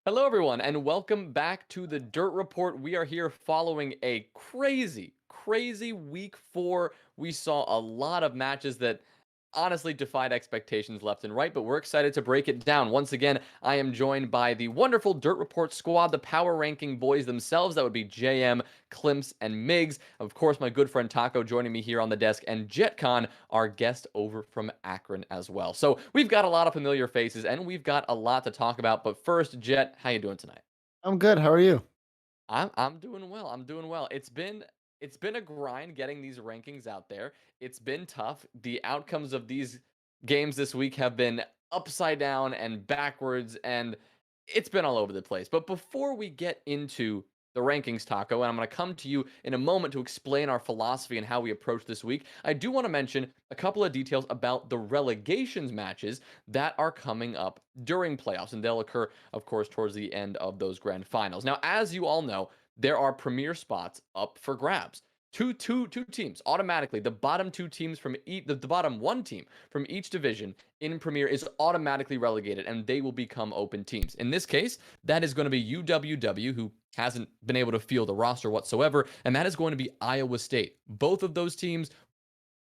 Hello, everyone, and welcome back to the Dirt Report. We are here following a crazy week 4. We saw a lot of matches that honestly defied expectations left and right, but we're excited to break it down. Once again, I am joined by the wonderful Dirt Report squad, the power ranking boys themselves. That would be JM, Klimpse, and Migs. Of course, my good friend Taco joining me here on the desk, and Jettcon, our guest over from Akron as well. So we've got a lot of familiar faces, and we've got a lot to talk about. But first, Jet, how you doing tonight? I'm good. How are you? I'm doing well. I'm doing well. It's been a grind getting these rankings out there. It's been tough. The outcomes of these games this week have been upside down and backwards, and it's been all over the place. But before we get into the rankings, Taco, and I'm going to come to you in a moment to explain our philosophy and how we approach this week, I do want to mention a couple of details about the relegations matches that are coming up during playoffs, and they'll occur, of course, towards the end of those grand finals. Now, as you all know, there are premier spots up for grabs. Two teams automatically. The bottom two teams from the bottom one team from each division in Premier is automatically relegated, and they will become open teams. In this case, that is going to be UWW, who hasn't been able to field a roster whatsoever, and that is going to be Iowa State. Both of those teams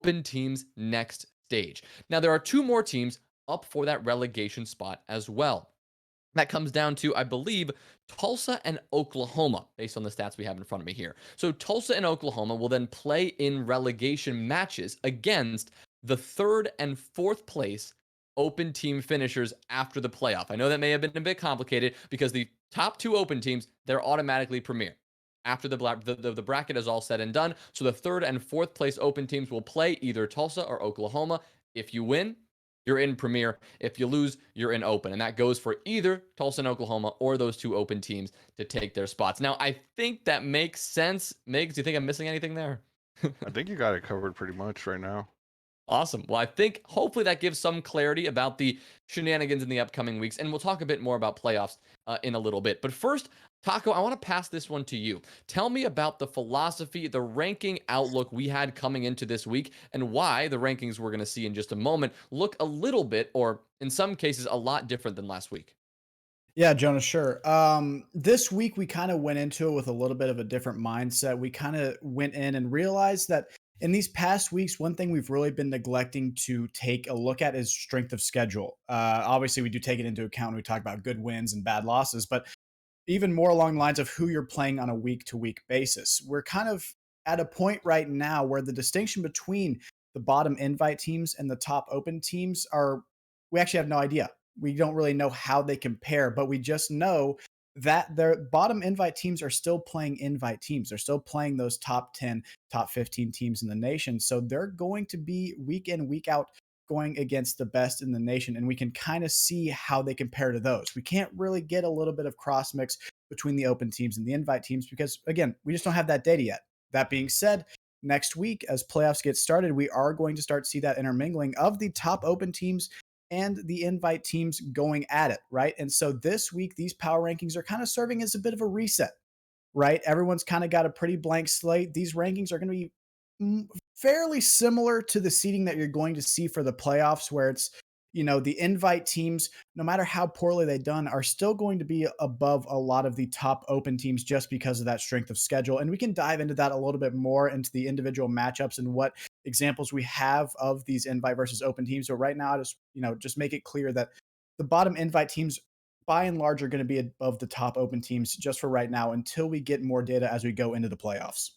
open teams next stage. Now there are two more teams up for that relegation spot as well. That comes down to, I believe, Tulsa and Oklahoma, based on the stats we have in front of me here. So Tulsa and Oklahoma will then play in relegation matches against the third and fourth place open team finishers after the playoff. I know that may have been a bit complicated because the top two open teams, they're automatically premier after the bracket is all said and done. So the third and fourth place open teams will play either Tulsa or Oklahoma. If you win, you're in Premier. If you lose, you're in Open. And that goes for either Tulsa and Oklahoma or those two open teams to take their spots. Now, I think that makes sense. Migs, do you think I'm missing anything there? I think you got it covered pretty much right now. Awesome. Well, I think hopefully that gives some clarity about the shenanigans in the upcoming weeks, and we'll talk a bit more about playoffs in a little bit. But first, Taco, I want to pass this one to you. Tell me about the philosophy, the ranking outlook we had coming into this week, and why the rankings we're going to see in just a moment look a little bit, or in some cases, a lot different than last week. Yeah, Jonah, sure. This week we kind of went into it with a little bit of a different mindset. We kind of went in and realized that in these past weeks, one thing we've really been neglecting to take a look at is strength of schedule. Obviously, we do take it into account when we talk about good wins and bad losses, but even more along the lines of who you're playing on a week to week basis. We're kind of at a point right now where the distinction between the bottom invite teams and the top open teams are, we actually have no idea. We don't really know how they compare, but we just know that their bottom invite teams are still playing invite teams. They're still playing those top 10, top 15 teams in the nation. So they're going to be week in, week out going against the best in the nation. And we can kind of see how they compare to those. We can't really get a little bit of cross mix between the open teams and the invite teams because, again, we just don't have that data yet. That being said, next week, as playoffs get started, we are going to start to see that intermingling of the top open teams and the invite teams going at it, right? And so this week, these power rankings are kind of serving as a bit of a reset, right? Everyone's kind of got a pretty blank slate. These rankings are going to be fairly similar to the seeding that you're going to see for the playoffs, where it's, the invite teams, no matter how poorly they've done, are still going to be above a lot of the top open teams just because of that strength of schedule. And we can dive into that a little bit more into the individual matchups and what examples we have of these invite versus open teams. But right now, just make it clear that the bottom invite teams by and large are going to be above the top open teams just for right now until we get more data as we go into the playoffs.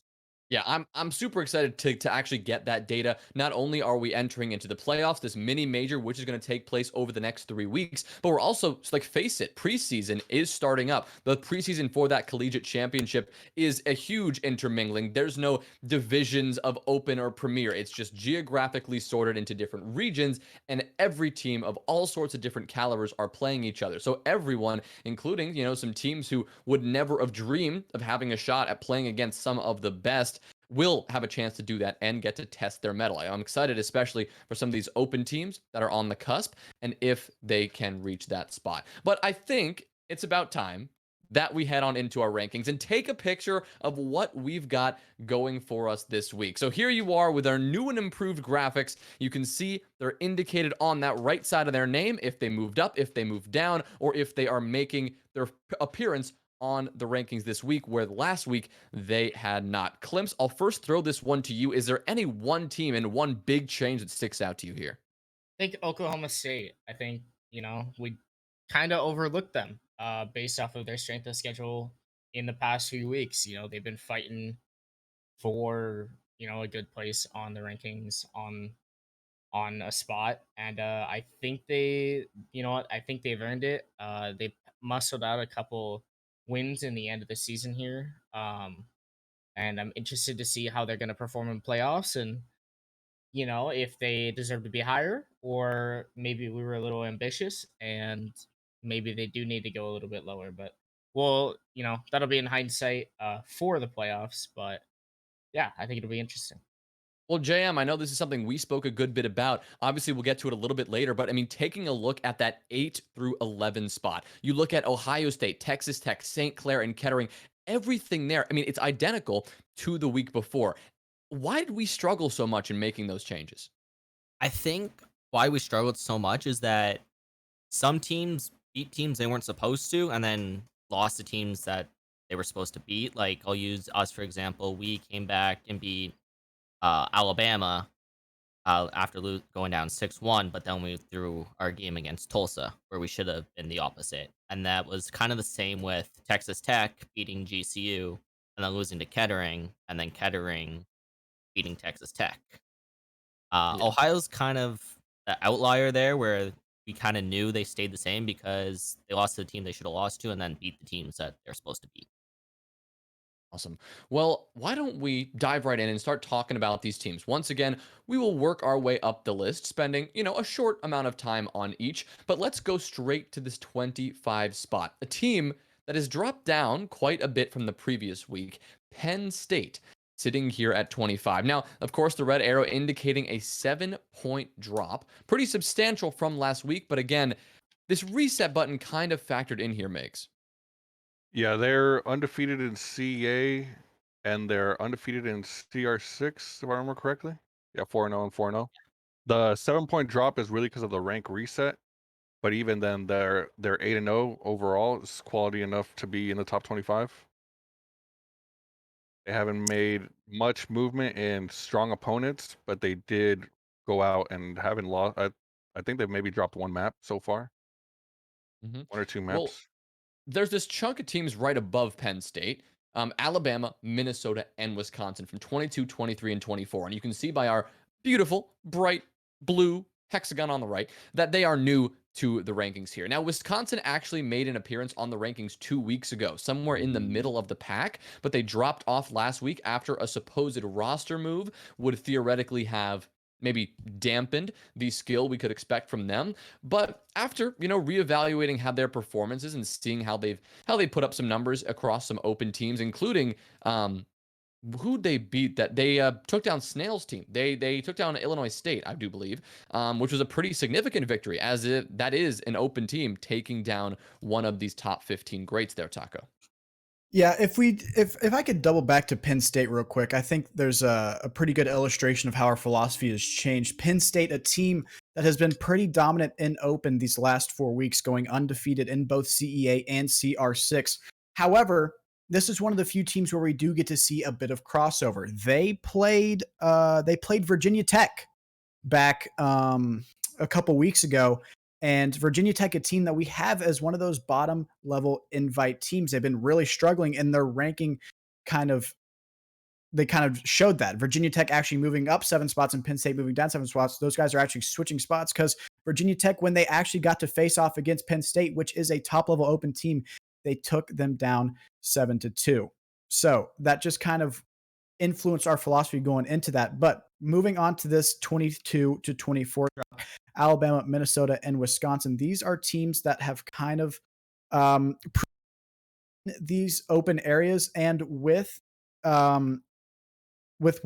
Yeah, I'm super excited to actually get that data. Not only are we entering into the playoffs, this mini major, which is going to take place over the next 3 weeks, but we're also, like, face it, preseason is starting up. The preseason for that collegiate championship is a huge intermingling. There's no divisions of open or premier. It's just geographically sorted into different regions, and every team of all sorts of different calibers are playing each other. So everyone, including, some teams who would never have dreamed of having a shot at playing against some of the best, will have a chance to do that and get to test their mettle. I'm excited, especially for some of these open teams that are on the cusp and if they can reach that spot. But I think it's about time that we head on into our rankings and take a picture of what we've got going for us this week. So here you are with our new and improved graphics. You can see they're indicated on that right side of their name if they moved up, if they moved down, or if they are making their appearance on the rankings this week, where last week they had not. Klimpse, I'll first throw this one to you. Is there any one team and one big change that sticks out to you here? Think Oklahoma State. I think, we kind of overlooked them based off of their strength of schedule in the past few weeks. They've been fighting for, a good place on the rankings on a spot. And I think I think they've earned it. They muscled out a couple wins in the end of the season here. And I'm interested to see how they're going to perform in playoffs and if they deserve to be higher, or maybe we were a little ambitious and maybe they do need to go a little bit lower. But well, that'll be in hindsight for the playoffs. But yeah, I think it'll be interesting. Well, JM, I know this is something we spoke a good bit about. Obviously, we'll get to it a little bit later, but I mean, taking a look at that 8 through 11 spot, you look at Ohio State, Texas Tech, St. Clair, and Kettering, everything there. I mean, it's identical to the week before. Why did we struggle so much in making those changes? I think why we struggled so much is that some teams beat teams they weren't supposed to, and then lost to teams that they were supposed to beat. Like, I'll use us for example. We came back and beat Alabama after going down 6-1, but then we threw our game against Tulsa, where we should have been the opposite. And that was kind of the same with Texas Tech beating GCU and then losing to Kettering, and then Kettering beating Texas Tech. Yeah. Ohio's kind of the outlier there, where we kind of knew they stayed the same because they lost to the team they should have lost to, and then beat the teams that they're supposed to beat. Awesome. Well, why don't we dive right in and start talking about these teams? Once again, we will work our way up the list, spending, a short amount of time on each, but let's go straight to this 25 spot. A team that has dropped down quite a bit from the previous week, Penn State, sitting here at 25. Now, of course, the red arrow indicating a 7-point drop, pretty substantial from last week, but again, this reset button kind of factored in here, Migs. Yeah, they're undefeated in CA and they're undefeated in CR6, if I remember correctly. Yeah, 4-0 and 4-0. The 7-point drop is really because of the rank reset, but even then, they're 8-0 overall. It's quality enough to be in the top 25. They haven't made much movement in strong opponents, but they did go out and haven't lost. I think they've maybe dropped one map so far, hmm one or two Well, maps. there's this chunk of teams right above Penn State, Alabama, Minnesota, and Wisconsin from 22, 23, and 24. And you can see by our beautiful, bright blue hexagon on the right that they are new to the rankings here. Now, Wisconsin actually made an appearance on the rankings 2 weeks ago, somewhere in the middle of the pack, but they dropped off last week after a supposed roster move would theoretically have maybe dampened the skill we could expect from them. But after, reevaluating how their performances and seeing how they put up some numbers across some open teams, including who they beat, that they took down Snail's team. They took down Illinois State, I do believe, which was a pretty significant victory, as that is an open team taking down one of these top 15 greats there, Taco. Yeah, if I could double back to Penn State real quick, I think there's a pretty good illustration of how our philosophy has changed. Penn State, a team that has been pretty dominant in open these last 4 weeks, going undefeated in both CEA and CR6. However, this is one of the few teams where we do get to see a bit of crossover. They played Virginia Tech back a couple weeks ago. And Virginia Tech, a team that we have as one of those bottom level invite teams, they've been really struggling in their ranking. They kind of showed that Virginia Tech actually moving up 7 spots and Penn State moving down 7 spots. Those guys are actually switching spots because Virginia Tech, when they actually got to face off against Penn State, which is a top level open team, they took them down 7-2. So that just kind of influenced our philosophy going into that. But moving on to this 22 to 24 drop, Alabama, Minnesota, and Wisconsin, these are teams that have kind of these open areas, and with one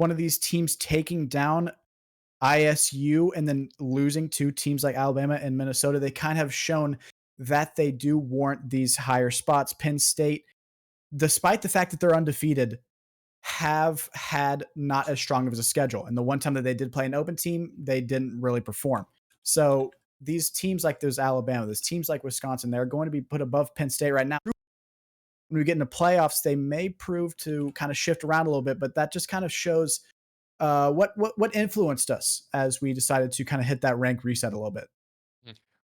of these teams taking down ISU and then losing to teams like Alabama and Minnesota, they kind of have shown that they do warrant these higher spots. Penn State, despite the fact that they're undefeated, have had not as strong of a schedule. And the one time that they did play an open team, they didn't really perform. So these teams like those Alabama, those teams like Wisconsin, they're going to be put above Penn State right now. When we get into playoffs, they may prove to kind of shift around a little bit, but that just kind of shows what influenced us as we decided to kind of hit that rank reset a little bit.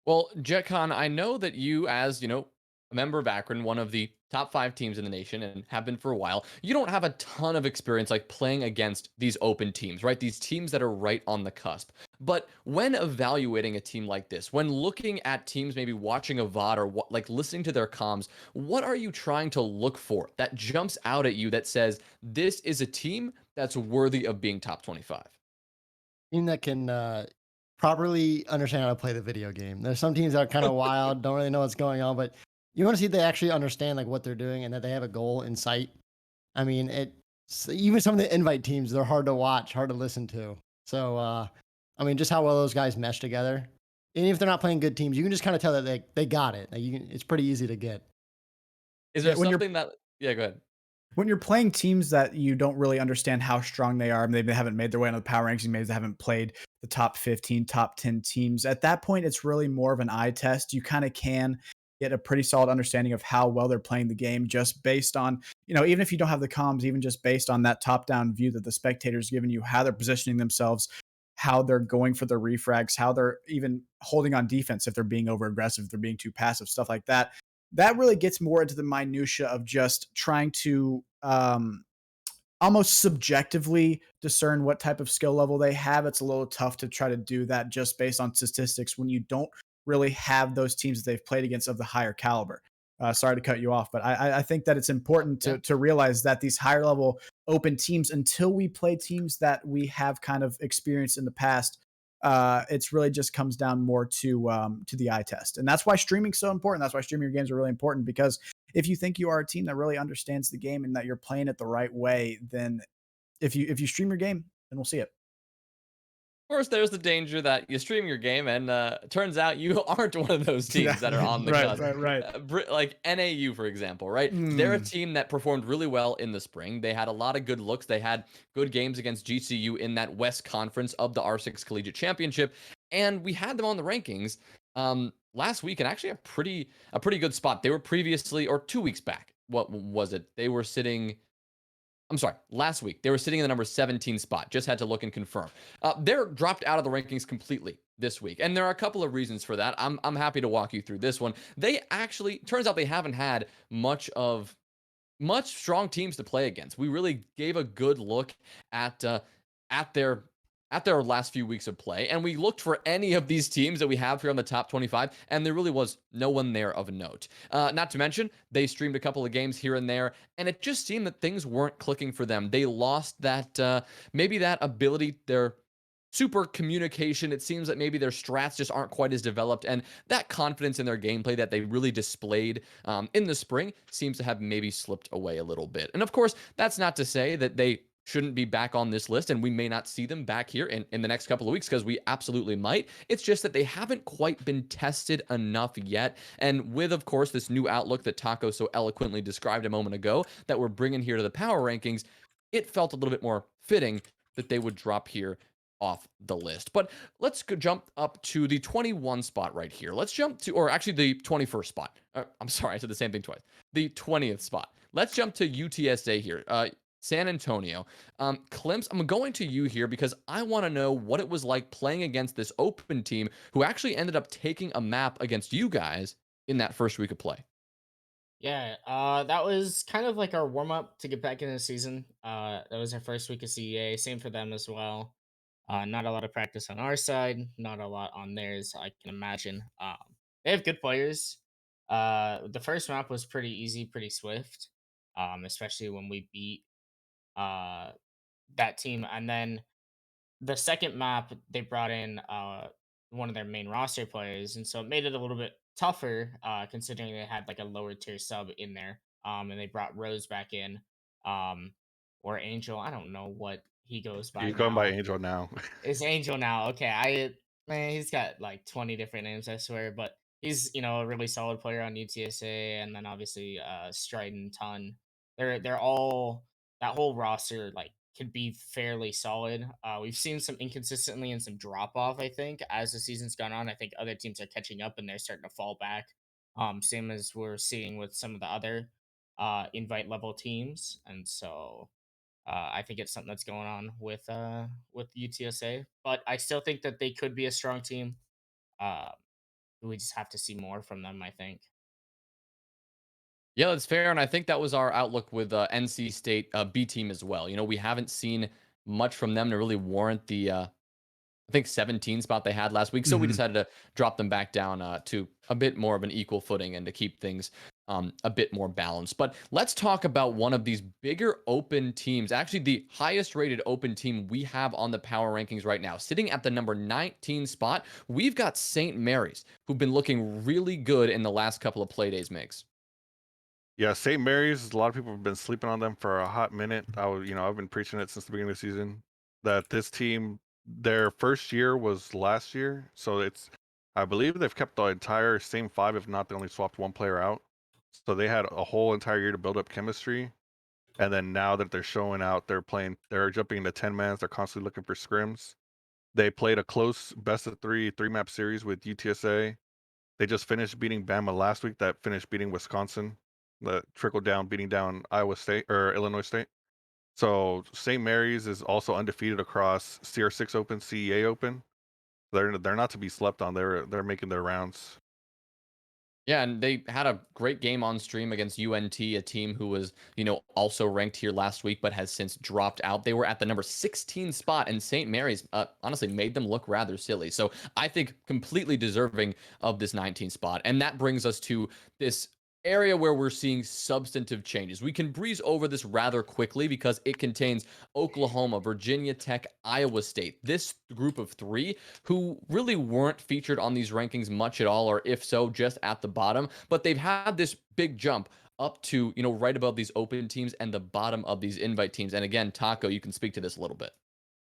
Well, Jettcon, I know that you, as a member of Akron, one of the top 5 teams in the nation, and have been for a while, you don't have a ton of experience like playing against these open teams, right? These teams that are right on the cusp. But when evaluating a team like this, when looking at teams, maybe watching a VOD or like listening to their comms, what are you trying to look for that jumps out at you that says this is a team that's worthy of being top 25? Team that can properly understand how to play the video game. There's some teams that are kind of wild, don't really know what's going on, but you want to see if they actually understand like what they're doing and that they have a goal in sight. I mean, even some of the invite teams, they're hard to watch, hard to listen to. So, I mean, just how well those guys mesh together. And if they're not playing good teams, you can just kind of tell that they got it. Like it's pretty easy to get. Is there when you're something that, yeah, go ahead. When you're playing teams that you don't really understand how strong they are, maybe they haven't made their way into the power rankings, maybe they haven't played the top 15, top 10 teams. At that point, it's really more of an eye test. You kind of can get a pretty solid understanding of how well they're playing the game just based on, even if you don't have the comms, even just based on that top-down view that the spectator's giving you, how they're positioning themselves, how they're going for their refrags, how they're even holding on defense if they're being over aggressive, if they're being too passive, stuff like that. That really gets more into the minutia of just trying to almost subjectively discern what type of skill level they have. It's a little tough to try to do that just based on statistics when you don't really have those teams that they've played against of the higher caliber. Sorry to cut you off, but I think that it's important to realize that these higher level open teams, until we play teams that we have kind of experienced in the past, it's really just comes down more to the eye test. And that's why streaming's so important. That's why streaming your games are really important, because if you think you are a team that really understands the game and that you're playing it the right way, then if you stream your game, then we'll see it. Of course, there's the danger that you stream your game and turns out you aren't one of those teams that are on the cusp. Right. Like NAU, for example, right? They're a team that performed really well in the spring. They had a lot of good looks. They had good games against GCU in that West Conference of the R6 Collegiate Championship, and we had them on the rankings last week, and actually a pretty good spot. They were previously, or 2 weeks back. What was it? They were sitting. I'm sorry, last week. They were sitting in the number 17 spot. Just had to look and confirm. They're dropped out of the rankings completely this week. And there are a couple of reasons for that. I'm happy to walk you through this one. They actually, turns out they haven't had much strong teams to play against. We really gave a good look at their last few weeks of play, and we looked for any of these teams that we have here on the top 25, and there really was no one there of note. Not to mention, they streamed a couple of games here and there, and it just seemed that things weren't clicking for them. They lost that, maybe that ability, their super communication. It seems that maybe their strats just aren't quite as developed, and that confidence in their gameplay that they really displayed in the spring seems to have maybe slipped away a little bit. And of course, that's not to say that they shouldn't be back on this list, and we may not see them back here in the next couple of weeks, because we absolutely might. It's just that they haven't quite been tested enough yet. And with, of course, this new outlook that Taco so eloquently described a moment ago that we're bringing here to the power rankings, it felt a little bit more fitting that they would drop here off the list. But let's jump up to the 21 spot right here. Let's jump to, or actually the 21st spot. I'm sorry, I said the same thing twice. The 20th spot. Let's jump to UTSA here. San Antonio. Klimpse, I'm going to you here because I want to know what it was like playing against this open team who actually ended up taking a map against you guys in that first week of play. Yeah, that was kind of like our warm up to get back into the season. That was our first week of CEA. Same for them as well. Not a lot of practice on our side, not a lot on theirs, I can imagine. They have good players. The first map was pretty easy, pretty swift, especially when we beat uh, that team. And then the second map, they brought in one of their main roster players, and so it made it a little bit tougher, considering they had like a lower tier sub in there. And they brought Rose back in, um, or Angel. I don't know what he goes by He's going now. by Angel now. It's Angel now. Okay, man, he's got like 20 different names, I swear. But he's a really solid player on UTSA, and then obviously Stride and Ton. They're all that whole roster like could be fairly solid. We've seen some inconsistently and some drop off. I think as the season's gone on, I think other teams are catching up and they're starting to fall back. Same as we're seeing with some of the other invite level teams, and so I think it's something that's going on with UTSA. But I still think that they could be a strong team. Uh, we just have to see more from them, I think. Yeah, that's fair, and I think that was our outlook with NC State B team as well. We haven't seen much from them to really warrant the I think 17 spot they had last week. So we Mhm. decided to drop them back down to a bit more of an equal footing and to keep things a bit more balanced. But let's talk about one of these bigger open teams, actually the highest rated open team we have on the power rankings right now, sitting at the number 19 spot. We've got St. Mary's, who've been looking really good in the last couple of play days, Migs. Yeah, St. Mary's, a lot of people have been sleeping on them for a hot minute. I've been preaching it since the beginning of the season that this team, their first year was last year. So I believe they've kept the entire same five, if not, they only swapped one player out. So they had a whole entire year to build up chemistry. And then now that they're showing out, they're jumping into 10 mans, they're constantly looking for scrims. They played a close best of three map series with UTSA. They just finished beating Bama last week, that finished beating Wisconsin, that trickled down, beating down Iowa State or Illinois State. So St. Mary's is also undefeated across CR6 Open, CEA Open. They're not to be slept on. They're making their rounds. Yeah, and they had a great game on stream against UNT, a team who was, also ranked here last week, but has since dropped out. They were at the number 16 spot, and St. Mary's honestly made them look rather silly. So I think completely deserving of this 19 spot. And that brings us to this area where we're seeing substantive changes. We can breeze over this rather quickly because it contains Oklahoma, Virginia Tech, Iowa State. This group of three who really weren't featured on these rankings much at all, or if so, just at the bottom. But they've had this big jump up to, right above these open teams and the bottom of these invite teams. And again, Taco, you can speak to this a little bit.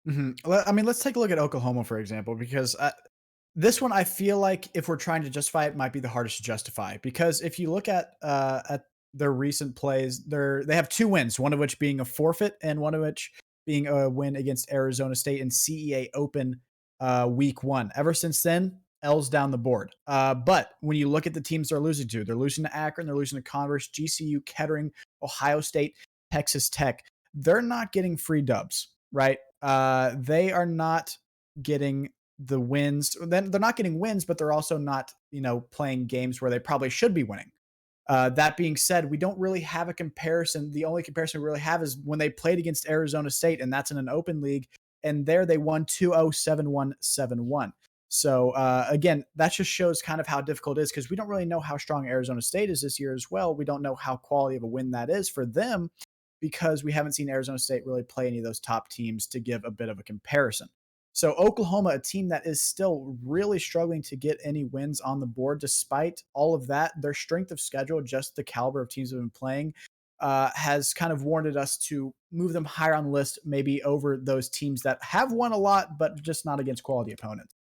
I mean, let's take a look at Oklahoma, for example, because this one, I feel like if we're trying to justify it, might be the hardest to justify. Because if you look at their recent plays, they have 2 wins, one of which being a forfeit and one of which being a win against Arizona State in CEA Open week 1. Ever since then, L's down the board. But when you look at the teams they're losing to Akron, they're losing to Converse, GCU, Kettering, Ohio State, Texas Tech. They're not getting free dubs, right? They are not getting the wins. Then they're not getting wins, but they're also not, playing games where they probably should be winning. That being said, we don't really have a comparison. The only comparison we really have is when they played against Arizona State, and that's in an open league. And there they won 2-0, 7-1, 7-1. So again, that just shows kind of how difficult it is because we don't really know how strong Arizona State is this year as well. We don't know how quality of a win that is for them because we haven't seen Arizona State really play any of those top teams to give a bit of a comparison. So Oklahoma, a team that is still really struggling to get any wins on the board, despite all of that, their strength of schedule, just the caliber of teams that have been playing, has kind of warranted us to move them higher on the list, maybe over those teams that have won a lot, but just not against quality opponents.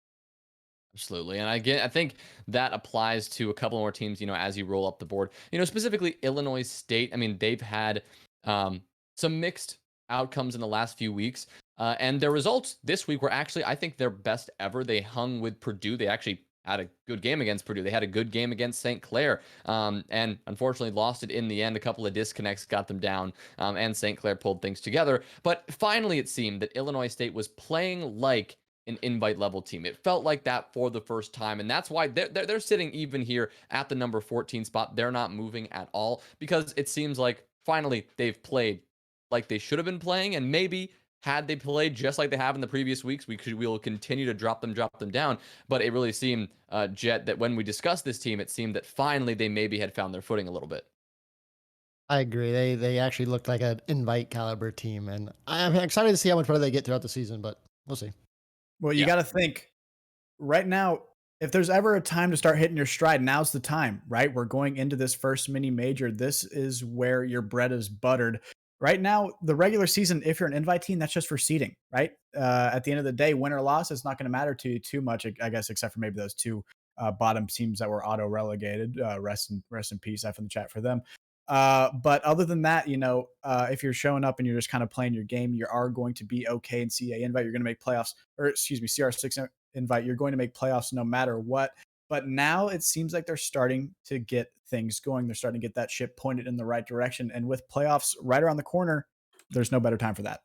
Absolutely. And I think that applies to a couple more teams, as you roll up the board. Specifically Illinois State. I mean, they've had some mixed outcomes in the last few weeks. And their results this week were actually, I think, their best ever. They hung with Purdue. They actually had a good game against Purdue. They had a good game against St. Clair, and unfortunately lost it in the end. A couple of disconnects got them down, and St. Clair pulled things together. But finally, it seemed that Illinois State was playing like an invite level team. It felt like that for the first time, and that's why they're sitting even here at the number 14 spot. They're not moving at all because it seems like finally they've played like they should have been playing, and maybe had they played just like they have in the previous weeks, we'll continue to drop them down. But it really seemed, Jet, that when we discussed this team, it seemed that finally they maybe had found their footing a little bit. I agree. They actually looked like an invite caliber team, and I'm excited to see how much better they get throughout the season. But we'll see. Well, you Yeah. got to think right now, if there's ever a time to start hitting your stride, now's the time, right? We're going into this first mini major. This is where your bread is buttered. Right now, the regular season, if you're an invite team, that's just for seeding, right? At the end of the day, win or loss, it's not going to matter to you too much, I guess, except for maybe those 2 bottom teams that were auto relegated. Rest in peace. F in the chat for them. But other than that, if you're showing up and you're just kind of playing your game, you are going to be okay in CA invite. You're going to make playoffs, or excuse me, CR6 invite. You're going to make playoffs no matter what. But now it seems like they're starting to get things going. They're starting to get that ship pointed in the right direction. And with playoffs right around the corner, there's no better time for that.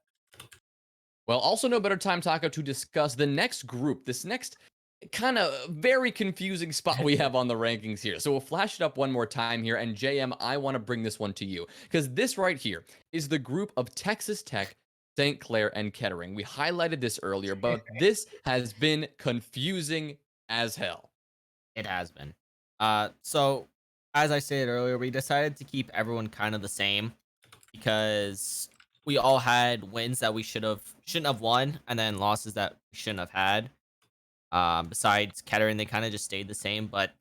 Well, also no better time, Taco, to discuss the next group, this next kind of very confusing spot we have on the rankings here. So we'll flash it up one more time here. And JM, I want to bring this one to you because this right here is the group of Texas Tech, St. Clair, and Kettering. We highlighted this earlier, but this has been confusing as hell. It has been. So as I said earlier, we decided to keep everyone kind of the same because we all had wins that we shouldn't have won, and then losses that we shouldn't have had. Besides Kettering, they kind of just stayed the same, but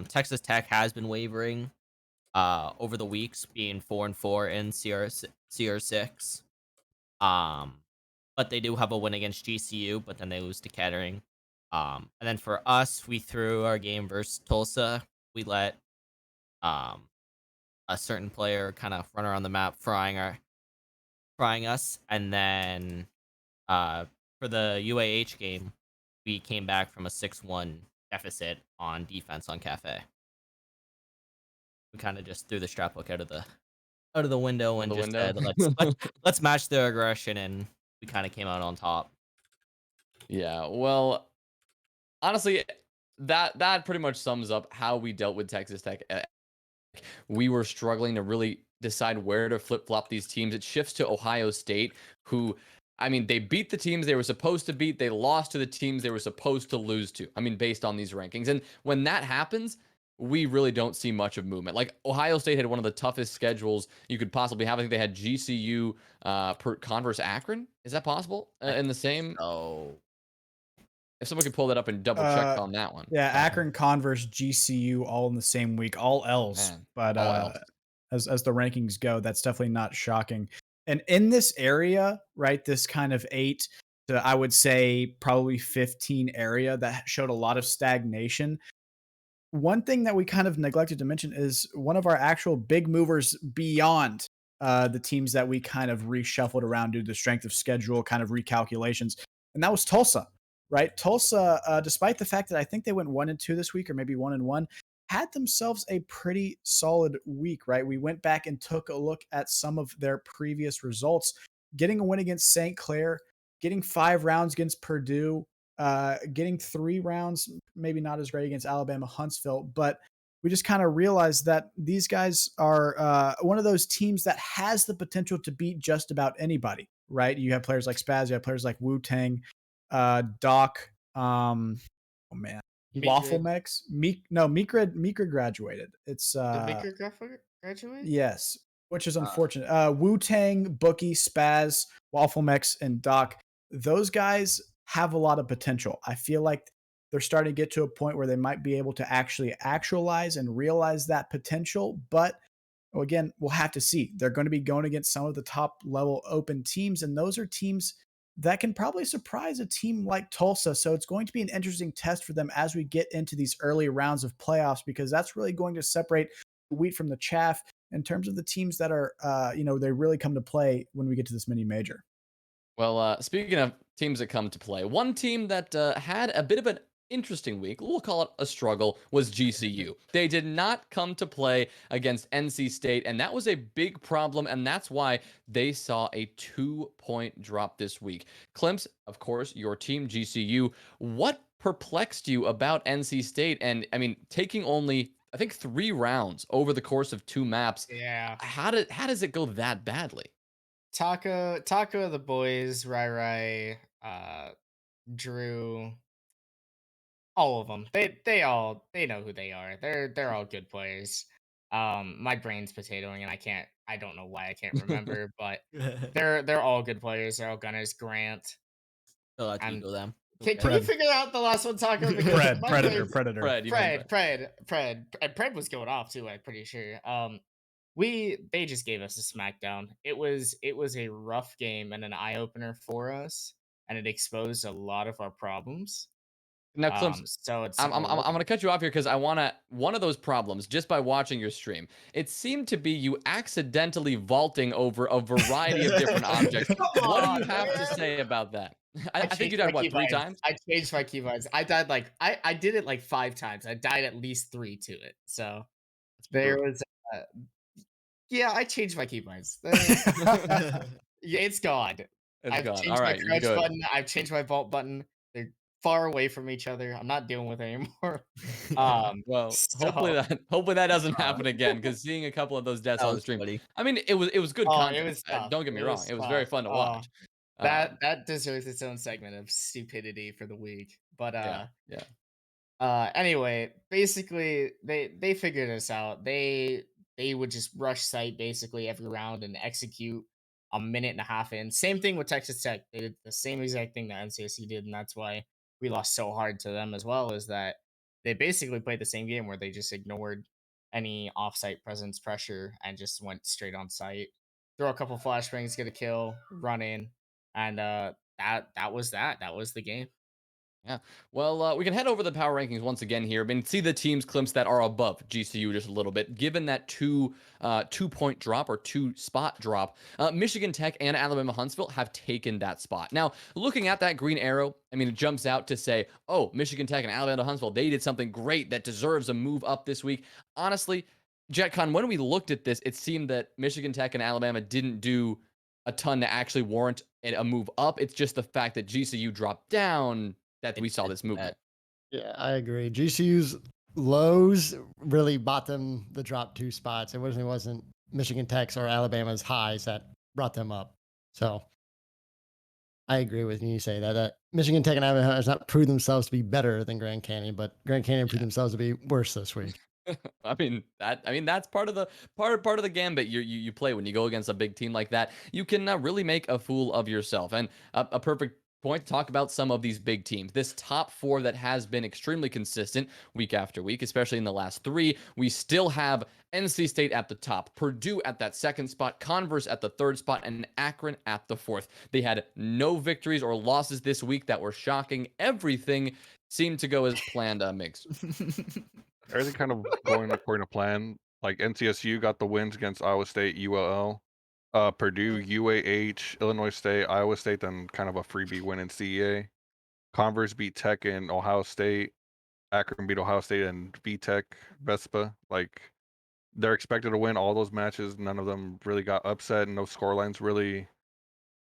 Texas Tech has been wavering over the weeks, being 4-4 in CR6. But they do have a win against GCU, but then they lose to Kettering. And then for us, we threw our game versus Tulsa. We let a certain player kind of run around the map, frying us, and then for the UAH game, we came back from a 6-1 deficit on defense on Cafe. We kind of just threw the strap book out of the window and just said, let's match their aggression, and we kind of came out on top. Yeah, well, honestly, that pretty much sums up how we dealt with Texas Tech. We were struggling to really decide where to flip-flop these teams. It shifts to Ohio State, who, I mean, they beat the teams they were supposed to beat. They lost to the teams they were supposed to lose to. I mean, based on these rankings. And when that happens, we really don't see much of movement. Like, Ohio State had one of the toughest schedules you could possibly have. I think they had GCU, Converse, Akron. Is that possible? In the same? Oh, If someone could pull that up and double check on that one. Yeah, Akron, Converse, GCU, all in the same week, all L's. Man, But all L's. as the rankings go, that's definitely not shocking. And in this area, right, this kind of 8 to, I would say, probably 15 area that showed a lot of stagnation. One thing that we kind of neglected to mention is one of our actual big movers beyond the teams that we kind of reshuffled around due to the strength of schedule, kind of recalculations, and that was Tulsa, right? Tulsa, despite the fact that I think they went 1-2 this week, or maybe 1-1, had themselves a pretty solid week, right? We went back and took a look at some of their previous results, getting a win against St. Clair, getting 5 rounds against Purdue, getting 3 rounds, maybe not as great against Alabama Huntsville, but we just kind of realized that these guys are one of those teams that has the potential to beat just about anybody, right? You have players like Spaz, you have players like Wu Tang, Doc, oh man, Waffle Mix, Mikra graduated. It's Did Mikra graduate? yes, which is unfortunate. Wu Tang, Bookie, Spaz, Waffle Mix, and Doc. Those guys have a lot of potential. I feel like they're starting to get to a point where they might be able to actually actualize and realize that potential. But again, we'll have to see. They're going to be going against some of the top level open teams, and those are teams that can probably surprise a team like Tulsa. So it's going to be an interesting test for them as we get into these early rounds of playoffs, because that's really going to separate the wheat from the chaff in terms of the teams that are, they really come to play when we get to this mini major. Well, speaking of teams that come to play, one team that had a bit of an interesting week, we'll call it a struggle, was GCU. They did not come to play against NC State, and that was a big problem, and that's why they saw a 2-point drop this week. Klimpse, of course, your team, GCU, what perplexed you about NC State? And, I mean, taking only, I think, 3 rounds over the course of 2 maps, Yeah. how does it go that badly? Taco, the boys, Rai, Drew, all of them. They know who they are. They're all good players. My brain's potatoing, and I don't know why I can't remember, but they're all good players. They're all gunners. Grant. I'll let you I'm- go them. Can you figure out the last one, Taco? Because Pred, my Predator, brain's- Predator. Fred, you mean Pred. And Pred was going off too, I'm pretty sure. They just gave us a smackdown. It was a rough game and an eye opener for us, and it exposed a lot of our problems. Now, Klimpse, So it's I'm gonna cut you off here because I wanna one of those problems just by watching your stream. It seemed to be you accidentally vaulting over a variety of different objects. Come What do you on, have to man. say about that? I think you changed died my what 3 keybinds. times? I changed my keybinds. I died like I did it like 5 times. I died at least 3 to it. So That's there brutal. was yeah, I changed my keybinds. Yeah, it's gone. It's I've gone. All changed my right, you're crouch good. button. I've changed my vault button. They're far away from each other. I'm not dealing with it anymore. Well, So hopefully that doesn't uh, happen again. Because seeing a couple of those deaths That on the was stream, funny. I mean, it was good oh, it content. was tough. Don't get me It wrong, was it was very tough. fun to Oh, watch. that deserves its own segment of stupidity for the week. But Yeah, yeah. anyway, basically they figured this out. They would just rush site basically every round and execute a minute and a half in. Same thing with Texas Tech. They did the same exact thing that NCSC did, and that's why we lost so hard to them as well, is that they basically played the same game where they just ignored any offsite presence pressure and just went straight on site. Throw a couple flashbangs, get a kill, run in, and that was that. That was the game. Yeah. Well, we can head over the power rankings once again here and see the teams, Klimpse, that are above GCU just a little bit. Given that 2-point drop or 2-spot drop, Michigan Tech and Alabama Huntsville have taken that spot. Now, looking at that green arrow, I mean, it jumps out to say, oh, Michigan Tech and Alabama Huntsville, they did something great that deserves a move up this week. Honestly, Jettcon, when we looked at this, it seemed that Michigan Tech and Alabama didn't do a ton to actually warrant a move up. It's just the fact that GCU dropped down that we saw this movement. Yeah, I agree. GCU's lows really bought them the drop 2 spots. It wasn't Michigan Tech's or Alabama's highs that brought them up. So I agree with you say that Michigan Tech and Alabama has not proved themselves to be better than Grand Canyon, but Grand Canyon proved themselves to be worse this week. I mean that's part of the part of the gambit you play when you go against a big team like that. You can really make a fool of yourself, and a perfect point to talk about some of these big teams. This top 4 that has been extremely consistent week after week, especially in the last 3. We still have NC State at the top, Purdue at that 2nd spot, Converse at the 3rd spot, and Akron at the 4th. They had no victories or losses this week that were shocking. Everything seemed to go as planned, Migs. Everything kind of going according to plan. Like NCSU got the wins against Iowa State, ULL, Purdue, UAH, Illinois State, Iowa State, then kind of a freebie win in CEA. Converse beat Tech and Ohio State. Akron beat Ohio State and VTech, Vespa. Like they're expected to win all those matches. None of them really got upset, and no scorelines really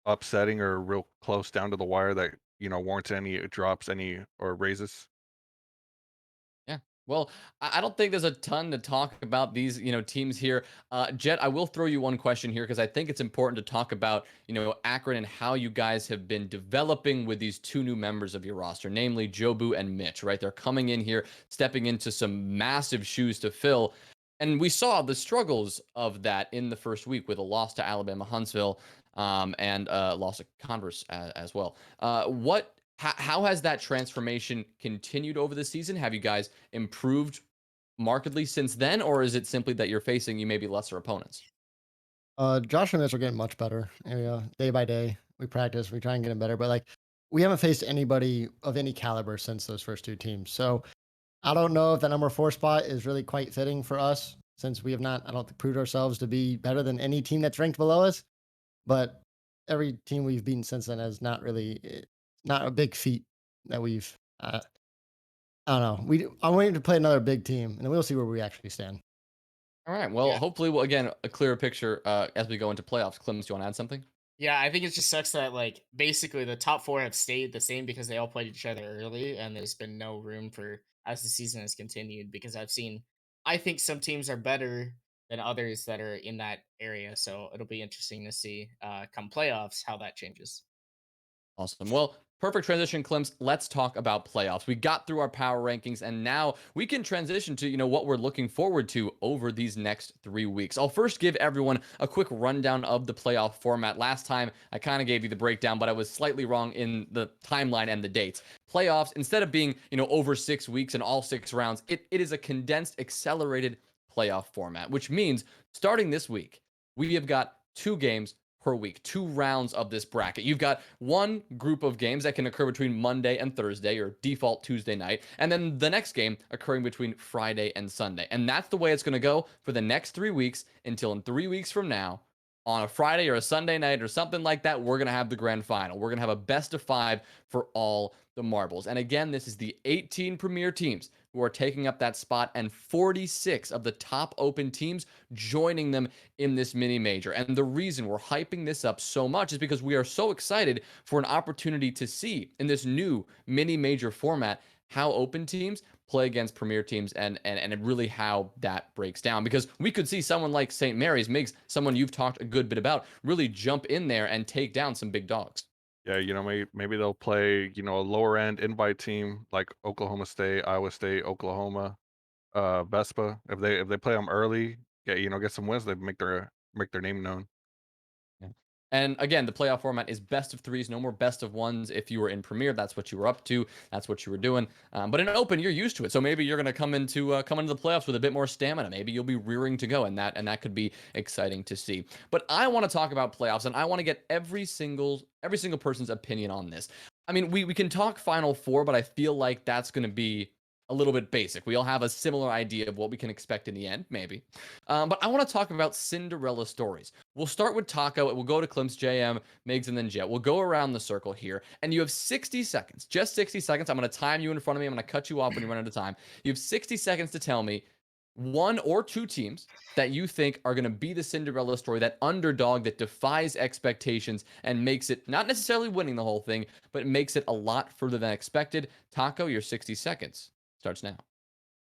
upsetting or real close down to the wire that warrants any drops, any or raises. Yeah. Well, I don't think there's a ton to talk about these, teams here. Jet, I will throw you one question here because I think it's important to talk about, Akron and how you guys have been developing with these 2 new members of your roster, namely Jobu and Mitch, right? They're coming in here, stepping into some massive shoes to fill. And we saw the struggles of that in the first week with a loss to Alabama Huntsville and loss to Converse as well. How has that transformation continued over the season? Have you guys improved markedly since then, or is it simply that you're facing maybe lesser opponents? Josh and Mitch are getting much better. Day by day, we practice, we try and get them better. But like, we haven't faced anybody of any caliber since those first 2 teams. So I don't know if the number 4 spot is really quite fitting for us since we have not, I don't think, proved ourselves to be better than any team that's ranked below us. But every team we've beaten since then has not really, not a big feat that we've. I don't know. I'm waiting to play another big team, and then we'll see where we actually stand. All right. Well, Yeah. hopefully we'll again a clearer picture as we go into playoffs. Klimpse, do you want to add something? Yeah, I think it just sucks that like basically the top 4 have stayed the same because they all played each other early, and there's been no room for as the season has continued. Because I think some teams are better than others that are in that area, so it'll be interesting to see come playoffs how that changes. Awesome. Well, perfect transition, Klimpse. Let's talk about playoffs. We got through our power rankings, and now we can transition to what we're looking forward to over these next 3 weeks. I'll first give everyone a quick rundown of the playoff format. Last time I kind of gave you the breakdown, but I was slightly wrong in the timeline and the dates. Playoffs, instead of being over 6 weeks and all 6 rounds, it is a condensed, accelerated playoff format, which means starting this week, we have got 2 games per week, 2 rounds of this bracket. You've got one group of games that can occur between Monday and Thursday, or default Tuesday night, and then the next game occurring between Friday and Sunday. And that's the way it's going to go for the next 3 weeks until in 3 weeks from now, on a Friday or a Sunday night or something like that, we're going to have the grand final. We're going to have a best of 5 for all the marbles. And again, this is the 18 premier teams who are taking up that spot, and 46 of the top open teams joining them in this mini major. And the reason we're hyping this up so much is because we are so excited for an opportunity to see in this new mini major format how open teams play against premier teams, and really how that breaks down. Because we could see someone like St. Mary's, Miggs, someone you've talked a good bit about, really jump in there and take down some big dogs. Yeah, maybe they'll play, a lower end invite team like Oklahoma State, Iowa State, Oklahoma, Vespa. If they play them early, get some wins, they make their name known. Yeah. And again, the playoff format is best of 3s, no more best of 1s. If you were in Premier, that's what you were up to. That's what you were doing. But in Open, you're used to it. So maybe you're going to come into the playoffs with a bit more stamina. Maybe you'll be rearing to go, and that could be exciting to see. But I want to talk about playoffs, and I want to get every single person's opinion on this. I mean, we can talk Final Four, but I feel like that's going to be a little bit basic. We all have a similar idea of what we can expect in the end, maybe. But I want to talk about Cinderella stories. We'll start with Taco. We'll go to Klimpse, JM, Miggs, and then Jet. We'll go around the circle here. And you have 60 seconds, just 60 seconds. I'm going to time you in front of me. I'm going to cut you off when you run out of time. You have 60 seconds to tell me 1 or 2 teams that you think are going to be the Cinderella story, that underdog that defies expectations and makes it not necessarily winning the whole thing, but makes it a lot further than expected. Taco, your 60 seconds starts now.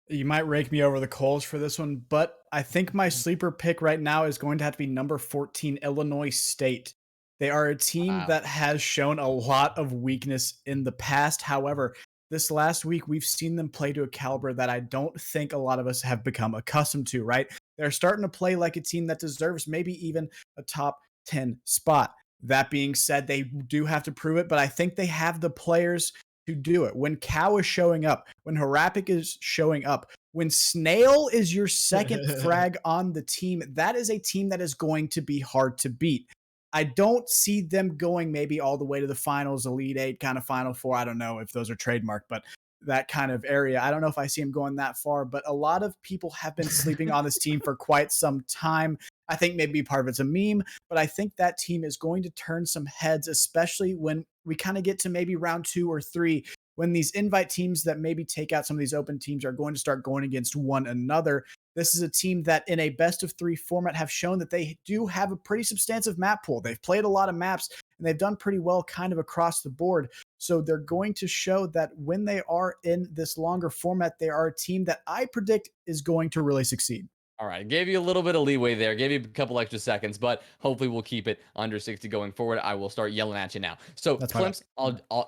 You might rake me over the coals for this one, but I think my sleeper pick right now is going to have to be number 14, Illinois State. They are a team that has shown a lot of weakness in the past. However, this last week, we've seen them play to a caliber that I don't think a lot of us have become accustomed to, right? They're starting to play like a team that deserves maybe even a top 10 spot. That being said, they do have to prove it, but I think they have the players to do it. When Cow is showing up, when Harapik is showing up, when Snail is your second frag on the team, that is a team that is going to be hard to beat. I don't see them going maybe all the way to the finals, Elite Eight, kind of Final Four. I don't know if those are trademarked, but that kind of area. I don't know if I see them going that far, but a lot of people have been sleeping on this team for quite some time. I think maybe part of it's a meme, but I think that team is going to turn some heads, especially when we kind of get to maybe round 2 or 3, when these invite teams that maybe take out some of these open teams are going to start going against one another. This is a team that in a best of 3 format have shown that they do have a pretty substantive map pool. They've played a lot of maps and they've done pretty well kind of across the board. So they're going to show that when they are in this longer format, they are a team that I predict is going to really succeed. All right, gave you a little bit of leeway there, gave you a couple extra seconds, but hopefully we'll keep it under 60 going forward. I will start yelling at you now. So Klimpse,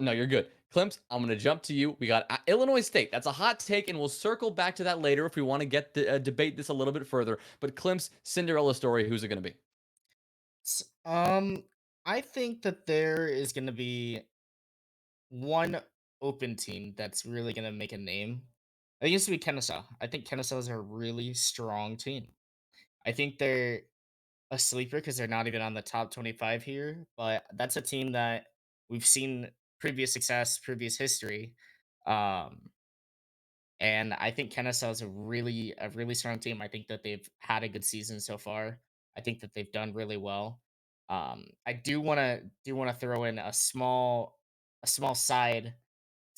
no, you're good. Klimpse, I'm going to jump to you. We got Illinois State. That's a hot take, and we'll circle back to that later if we want to get the debate this a little bit further. But Klimpse, Cinderella story, who's it going to be? I think that there is going to be one open team that's really going to make a name. It used to be Kennesaw. I think Kennesaw is a really strong team. I think they're a sleeper because they're not even on the top 25 here, but that's a team that we've seen previous success, previous history. And I think Kennesaw is a really strong team. I think that they've had a good season so far. I think that they've done really well. I do want to throw in a small side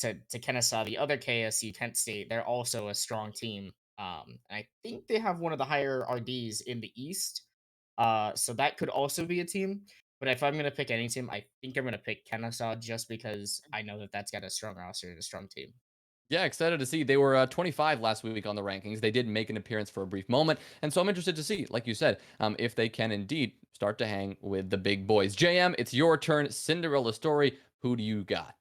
to Kennesaw. The other KSU, Kent State, they're also a strong team. And I think they have one of the higher RDs in the East. So that could also be a team. But if I'm going to pick any team, I think I'm going to pick Kennesaw just because I know that that's got a strong roster and a strong team. Yeah, excited to see. They were 25 last week on the rankings. They did make an appearance for a brief moment. And so I'm interested to see, like you said, if they can indeed start to hang with the big boys. JM, it's your turn. Cinderella story. Who do you got?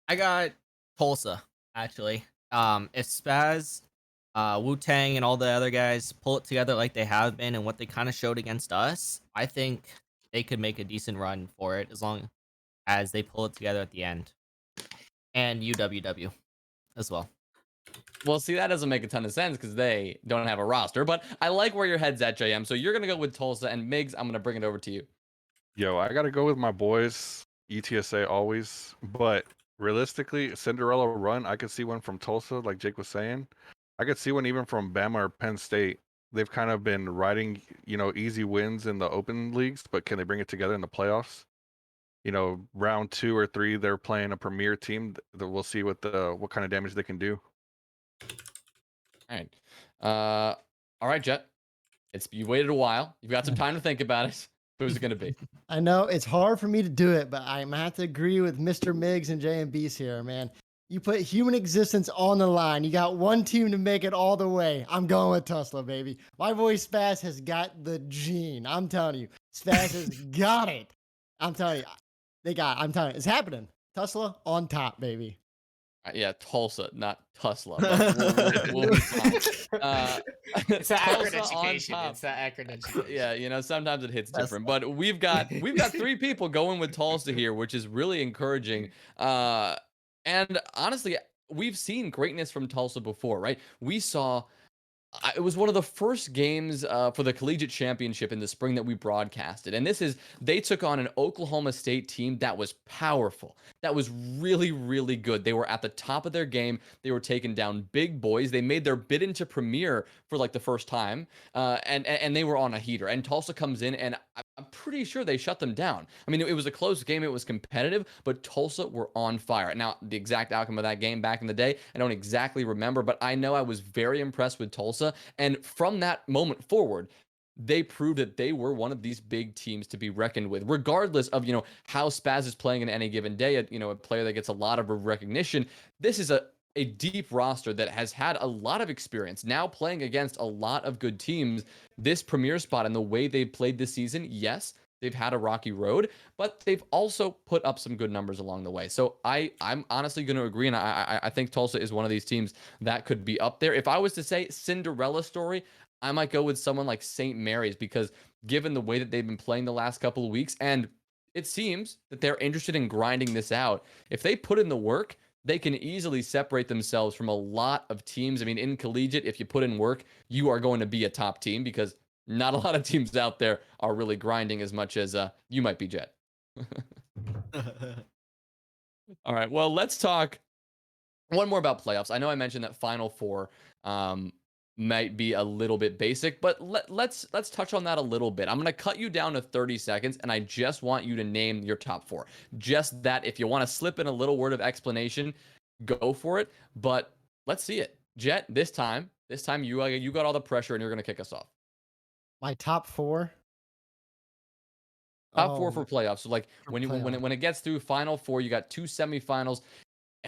I got Tulsa, actually. If Spaz, Wu-Tang, and all the other guys pull it together like they have been and what they kind of showed against us, I think they could make a decent run for it as long as they pull it together at the end. And UWW as well. Well, see, that doesn't make a ton of sense because they don't have a roster, but I like where your head's at, JM. So you're going to go with Tulsa, and Miggs, I'm going to bring it over to you. Yo, I gotta go with my boys, ETSA always. But realistically, Cinderella run, I could see one from Tulsa, like Jake was saying. I could see one even from Bama or Penn State. They've kind of been riding, easy wins in the open leagues, but can they bring it together in the playoffs? Round 2 or 3, they're playing a premier team. That we'll see what kind of damage they can do. All right. All right, Jet. You waited a while. You've got some time to think about it. Who's it going to be? I know it's hard for me to do it, but I'm gonna have to agree with Mr. Miggs and JMBeast here, man. You put human existence on the line. You got one team to make it all the way. I'm going with Tesla, baby. My boy Spaz has got the gene. I'm telling you, Spaz has got it. I'm telling you, I'm telling you, it's happening. Tesla on top, baby. Yeah, Tulsa, not Tesla. But we'll be fine. It's that accurate Tulsa on education. top. It's that accurate education. Yeah, sometimes it hits different. But we've got 3 people going with Tulsa here, which is really encouraging. And honestly, we've seen greatness from Tulsa before, right? We saw it was one of the first games for the collegiate championship in the spring that we broadcasted. And they took on an Oklahoma State team that was powerful. That was really, really good. They were at the top of their game. They were taking down big boys. They made their bid into Premier for like the first time. And they were on a heater. And Tulsa comes in, and I'm pretty sure they shut them down. I mean, it was a close game. It was competitive, but Tulsa were on fire. Now, the exact outcome of that game back in the day, I don't exactly remember, but I know I was very impressed with Tulsa. And from that moment forward, they proved that they were one of these big teams to be reckoned with, regardless of, how Spaz is playing in any given day, a player that gets a lot of recognition. This is a deep roster that has had a lot of experience now playing against a lot of good teams. This premier spot and the way they played this season, yes, they've had a rocky road, but they've also put up some good numbers along the way. So I'm honestly going to agree, and I think Tulsa is one of these teams that could be up there. If I was to say Cinderella story, I might go with someone like St. Mary's, because given the way that they've been playing the last couple of weeks, and it seems that they're interested in grinding this out, if they put in the work, they can easily separate themselves from a lot of teams. I mean, in collegiate, if you put in work, you are going to be a top team, because not a lot of teams out there are really grinding as much as you might be, Jet. All right, well, let's talk one more about playoffs. I know I mentioned that Final Four might be a little bit basic, but let's touch on that a little bit. I'm going to cut you down to 30 seconds, and I just want you to name your top 4. Just that. If you want to slip in a little word of explanation, go for it. But let's see it. Jet, this time you got all the pressure, and you're going to kick us off. My top 4. Top 4 for playoffs. So like for when it gets through Final Four, you got 2 semifinals.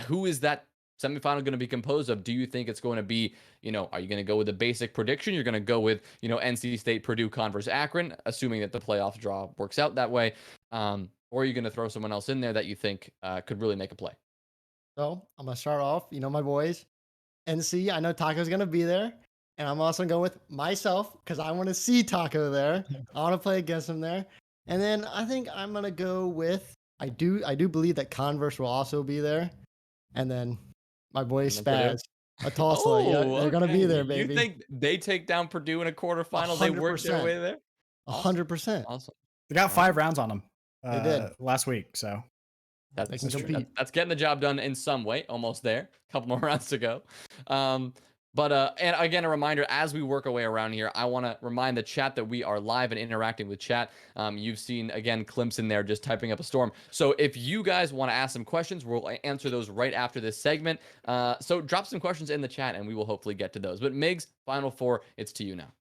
Who is that semifinal going to be composed of? Do you think it's going to be, are you going to go with a basic prediction? You're going to go with, NC State, Purdue, Converse, Akron, assuming that the playoff draw works out that way. Or are you going to throw someone else in there that you think could really make a play? So I'm going to start off, my boys, NC. I know Taco's going to be there. And I'm also going with myself, because I want to see Taco there. I want to play against him there. And then I think I'm going to go with, I do believe that Converse will also be there. And then my boy Spaz, a Tulsa. Yeah, they're going to be there, baby. You think they take down Purdue in a quarterfinal? 100%. They work their way there? 100%. Awesome. They got 5 rounds on them they did last week, so that's can true. compete. That's getting the job done in some way. Almost there. A couple more rounds to go. But and again, a reminder, as we work our way around here, I want to remind the chat that we are live and interacting with chat. You've seen, again, Klimpse in there just typing up a storm. So if you guys want to ask some questions, we'll answer those right after this segment. So drop some questions in the chat, and we will hopefully get to those. But Miggs, Final Four, it's to you now.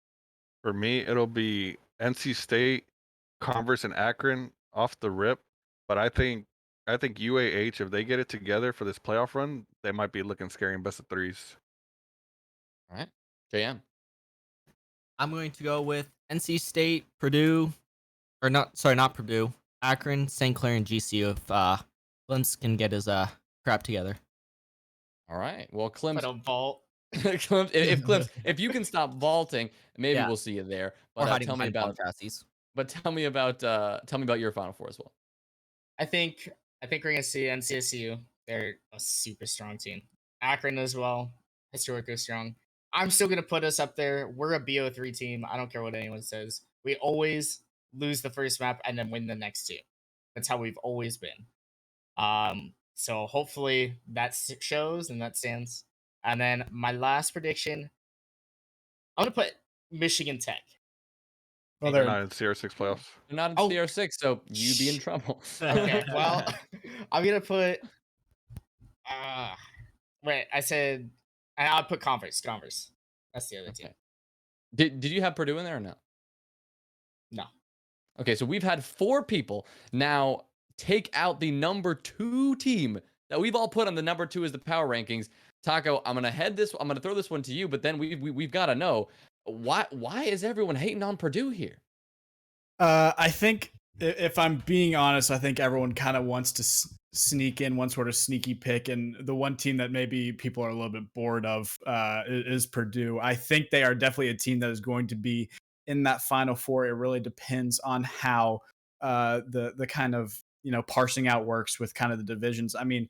For me, it'll be NC State, Converse, and Akron off the rip. But I think UAH, if they get it together for this playoff run, they might be looking scary in best of 3s. All right. JM. I'm going to go with NC State, Purdue, or not Purdue, Akron, St. Clair, and GCU if Klimpse can get his crap together. All right. Well, Klimpse. I don't vault. Klimpse, if you can stop vaulting, maybe we'll see you there. But Or hiding tell me behind about chassis. But tell me about your Final Four as well. I think we're gonna see NCSU. They're a super strong team. Akron as well, historically strong. I'm still gonna put us up there. We're a BO3 team. I don't care what anyone says. We always lose the first map, and then win the next two. That's how we've always been. So hopefully that shows and that stands. And then my last prediction, I'm gonna put Michigan Tech. Well, They're they're not in CR6 playoffs. They're not in Oh, CR6, so you be in trouble. Okay, well, I'm gonna put. Wait, I said I'll put Converse. Converse. That's the other team. Okay. Did you have Purdue in there or no? No. Okay, so we've had 4 people now take out the number 2 team that we've all put on the number 2 as the power rankings. Taco, I'm gonna throw this one to you, but then we've got to know why is everyone hating on Purdue here? I think if I'm being honest, I think everyone kind of wants to sneak in one sort of sneaky pick, and the one team that maybe people are a little bit bored of is Purdue. I think they are definitely a team that is going to be in that Final Four. It really depends on how the kind of parsing out works with kind of the divisions. I mean,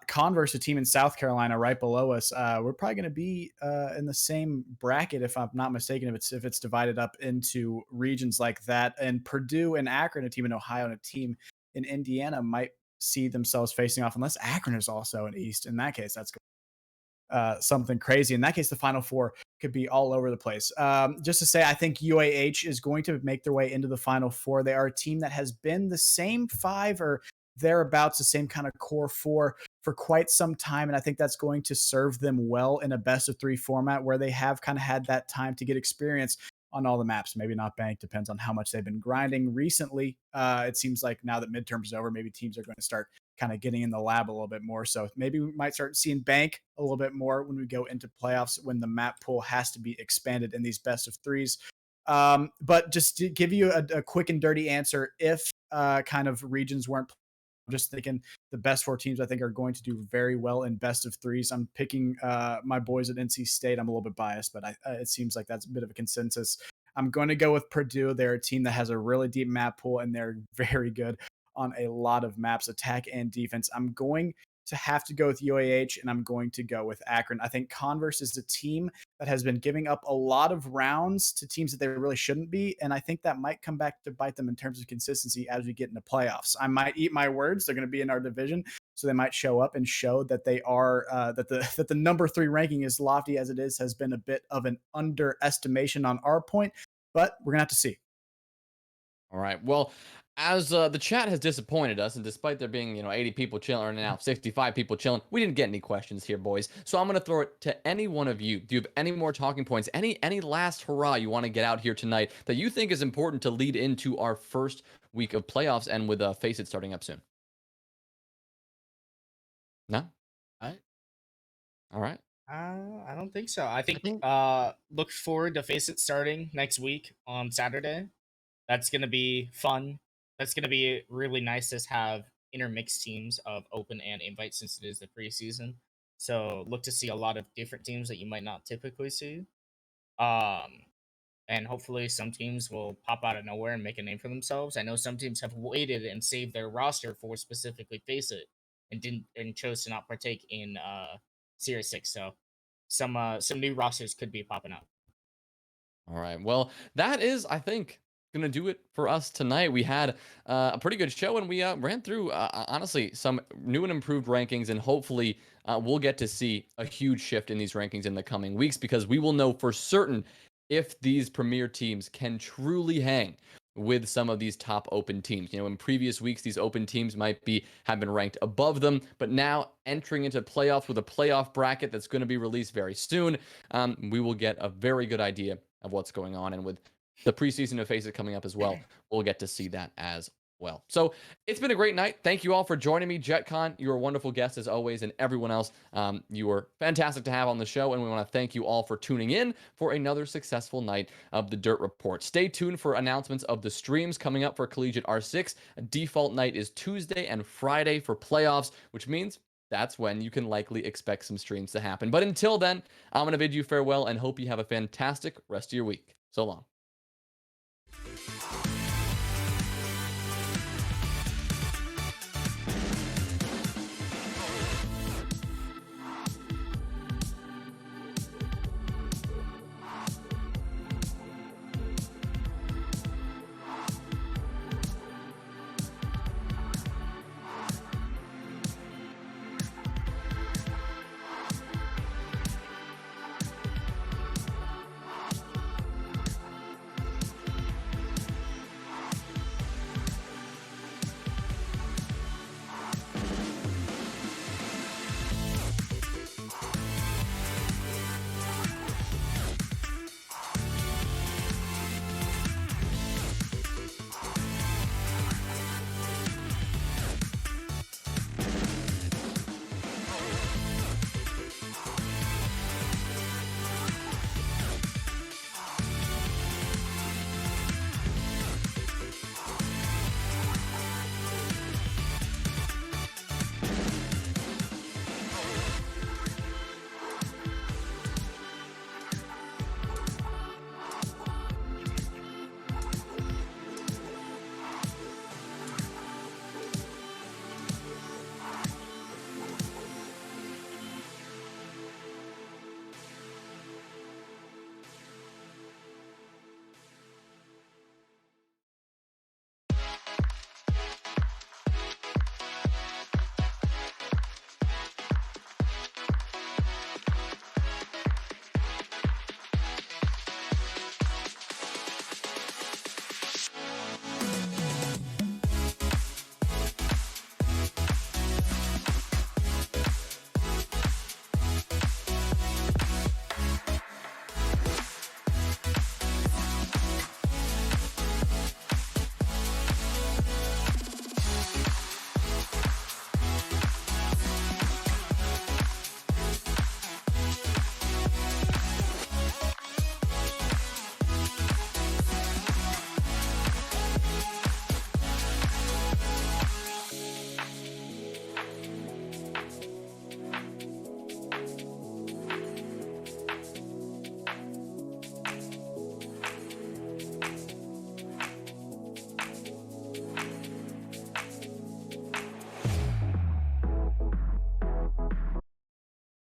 Converse, a team in South Carolina, right below us. We're probably going to be in the same bracket, if I'm not mistaken, if it's divided up into regions like that. And Purdue and Akron, a team in Ohio and a team in Indiana, might see themselves facing off, unless Akron is also an East. In that case, that's something crazy. In that case, the Final Four could be all over the place. Just to say, I think UAH is going to make their way into the Final Four. They are a team that has been the same 5 or thereabouts, the same kind of core 4 for quite some time. And I think that's going to serve them well in a best of 3 format where they have kind of had that time to get experience on all the maps. Maybe not Bank, depends on how much they've been grinding recently. It seems like now that midterms is over, maybe teams are going to start kind of getting in the lab a little bit more. So maybe we might start seeing Bank a little bit more when we go into playoffs, when the map pool has to be expanded in these best of 3s. But just to give you a quick and dirty answer, if kind of regions weren't, I'm just thinking the best 4 teams I think are going to do very well in best of 3s. I'm picking my boys at NC State. I'm a little bit biased, but it seems like that's a bit of a consensus. I'm going to go with Purdue. They're a team that has a really deep map pool, and they're very good on a lot of maps, attack and defense. I'm going to have to go with UAH, and I'm going to go with Akron. I think Converse is a team that has been giving up a lot of rounds to teams that they really shouldn't be, and I think that might come back to bite them in terms of consistency as we get into playoffs. I might eat my words. They're going to be in our division, so they might show up and show that they are that the number 3 ranking, as lofty as it is, has been a bit of an underestimation on our point, but we're going to have to see. All right. Well, as the chat has disappointed us, and despite there being 80 people chilling, or now 65 people chilling, we didn't get any questions here, boys. So I'm gonna throw it to any one of you. Do you have any more talking points? Any last hurrah you want to get out here tonight that you think is important to lead into our first week of playoffs, and with Face It starting up soon? No. All right. All right. I don't think so. I think look forward to Face It starting next week on Saturday. That's gonna be fun. That's gonna be really nice to have intermixed teams of open and invite, since it is the preseason. So look to see a lot of different teams that you might not typically see. And hopefully some teams will pop out of nowhere and make a name for themselves. I know some teams have waited and saved their roster for specifically Face It and chose to not partake in CR6. So some new rosters could be popping up. All right. Well, that is, I think, gonna do it for us tonight. We had a pretty good show, and we ran through honestly some new and improved rankings, and hopefully we'll get to see a huge shift in these rankings in the coming weeks, because we will know for certain if these premier teams can truly hang with some of these top open teams. In previous weeks, these open teams have been ranked above them, but now entering into playoffs with a playoff bracket that's going to be released very soon, we will get a very good idea of what's going on. And with the preseason of Face It coming up as well, we'll get to see that as well. So it's been a great night. Thank you all for joining me. Jettcon, you were a wonderful guest as always, and everyone else, you were fantastic to have on the show, and we want to thank you all for tuning in for another successful night of the Dirt Report. Stay tuned for announcements of the streams coming up for Collegiate R6. A default night is Tuesday and Friday for playoffs, which means that's when you can likely expect some streams to happen. But until then, I'm going to bid you farewell and hope you have a fantastic rest of your week. So long.